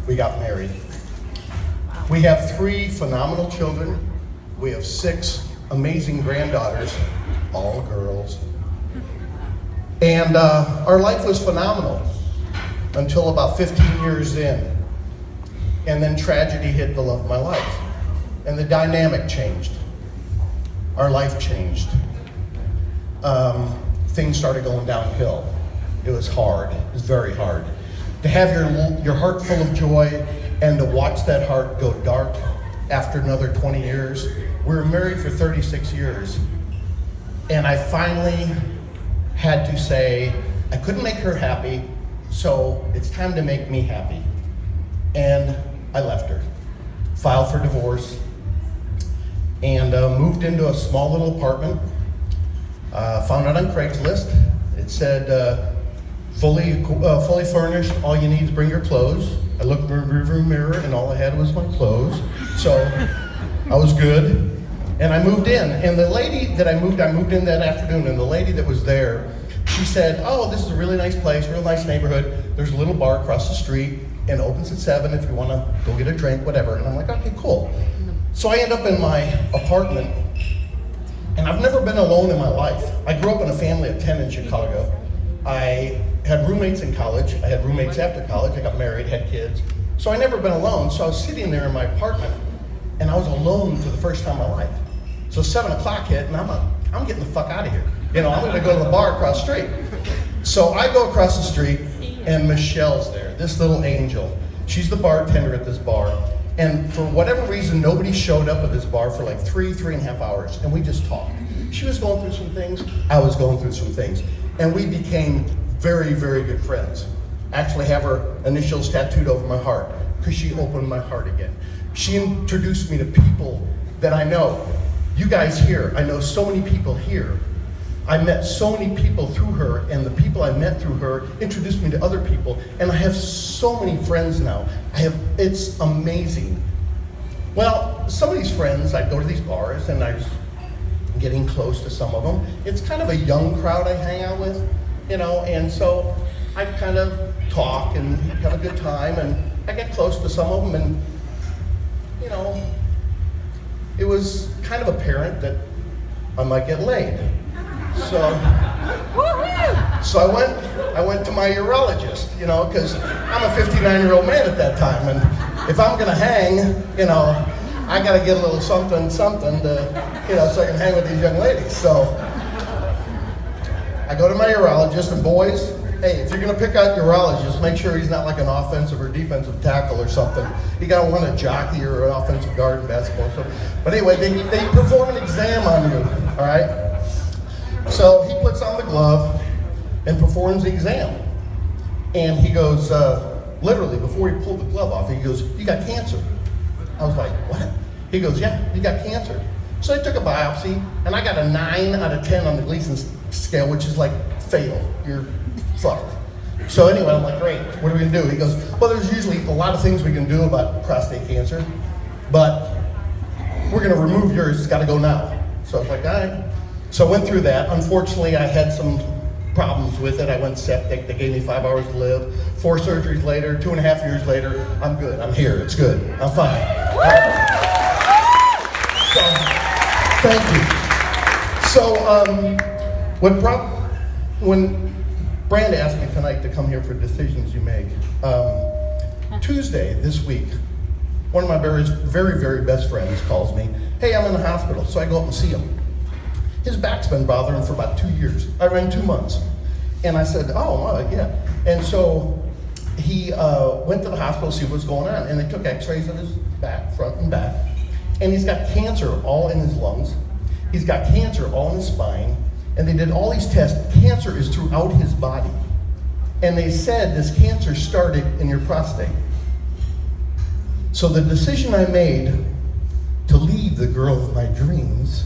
we got married. We have 3 phenomenal children. We have 6 amazing granddaughters, all girls. And our life was phenomenal until about 15 years in. And then tragedy hit the love of my life. And the dynamic changed. Our life changed. Things started going downhill. It was hard. It was very hard. To have your heart full of joy and to watch that heart go dark after another 20 years. We were married for 36 years. And I finally had to say, I couldn't make her happy, so it's time to make me happy. And I left her, filed for divorce, and moved into a small little apartment. Found it on Craigslist. It said, fully furnished, all you need is bring your clothes. I looked in the rearview mirror and all I had was my clothes. So I was good. And I moved in. And the lady that I moved in that afternoon, and the lady that was there, she said, oh, this is a really nice place, real nice neighborhood. There's a little bar across the street and it opens at 7 if you want to go get a drink, whatever. And I'm like, okay, cool. So I end up in my apartment, and I've never been alone in my life. I grew up in a family of 10 in Chicago. I had roommates in college. I had roommates after college. I got married, had kids. So I never been alone. So I was sitting there in my apartment, and I was alone for the first time in my life. So 7 o'clock hit, and I'm getting the fuck out of here. You know, I'm gonna go to the bar across the street. So I go across the street, and Michelle's there, this little angel. She's the bartender at this bar. And for whatever reason, nobody showed up at this bar for like 3.5 hours, and we just talked. She was going through some things, I was going through some things. And we became very, very good friends. Actually have her initials tattooed over my heart, because she opened my heart again. She introduced me to people that I know. You guys here, I know so many people here. I met so many people through her, and the people I met through her introduced me to other people, and I have so many friends now. It's amazing. Well, some of these friends, I'd go to these bars, and I was getting close to some of them. It's kind of a young crowd I hang out with, you know, and so I kind of talk and have a good time, and I get close to some of them, and, you know, it was kind of apparent that I might get laid. So I went to my urologist, you know, because I'm a 59-year-old man at that time, and if I'm gonna hang, you know, I gotta get a little something to, you know, so I can hang with these young ladies. So I go to my urologist, and boys, hey, if you're gonna pick out urologist, make sure he's not like an offensive or defensive tackle or something. You gotta want a jockey or an offensive guard in basketball. So, but anyway, they perform an exam on you, all right? So he puts on the glove and performs the exam. And he goes, literally, before he pulled the glove off, he goes, you got cancer. I was like, what? He goes, yeah, you got cancer. So I took a biopsy, and I got a 9 out of 10 on the Gleason scale, which is like fatal. You're fucked. So anyway, I'm like, great, what are we gonna do? He goes, well, there's usually a lot of things we can do about prostate cancer, but we're gonna remove yours, it's gotta go now. So I was like, all right. So I went through that. Unfortunately, I had some problems with it. I went septic, they gave me 5 hours to live. 4 surgeries later, 2.5 years later, I'm good, I'm here, it's good, I'm fine. So, thank you. So, when Brand asked me tonight to come here for Decisions You Make, Tuesday this week, one of my very, very, very best friends calls me, hey, I'm in the hospital, so I go up and see him. His back's been bothering him for about 2 years. I ran 2 months. And I said, oh, well, yeah. And so he went to the hospital to see what's going on. And they took x-rays of his back, front and back. And he's got cancer all in his lungs. He's got cancer all in his spine. And they did all these tests. Cancer is throughout his body. And they said this cancer started in your prostate. So the decision I made to leave the girl of my dreams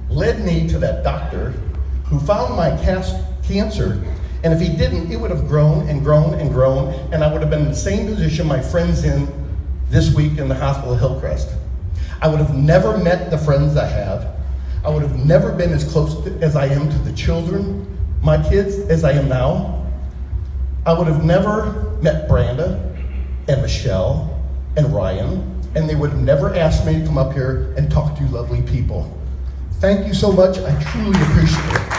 led me to that doctor who found my cancer, and if he didn't, it would have grown and grown and grown, and I would have been in the same position my friend's in this week in the hospital of Hillcrest. I would have never met the friends I have. I would have never been as close as I am to the children, my kids, as I am now. I would have never met Branda. and Michelle and Ryan, and they would have never asked me to come up here and talk to you lovely people. Thank you so much. I truly appreciate it.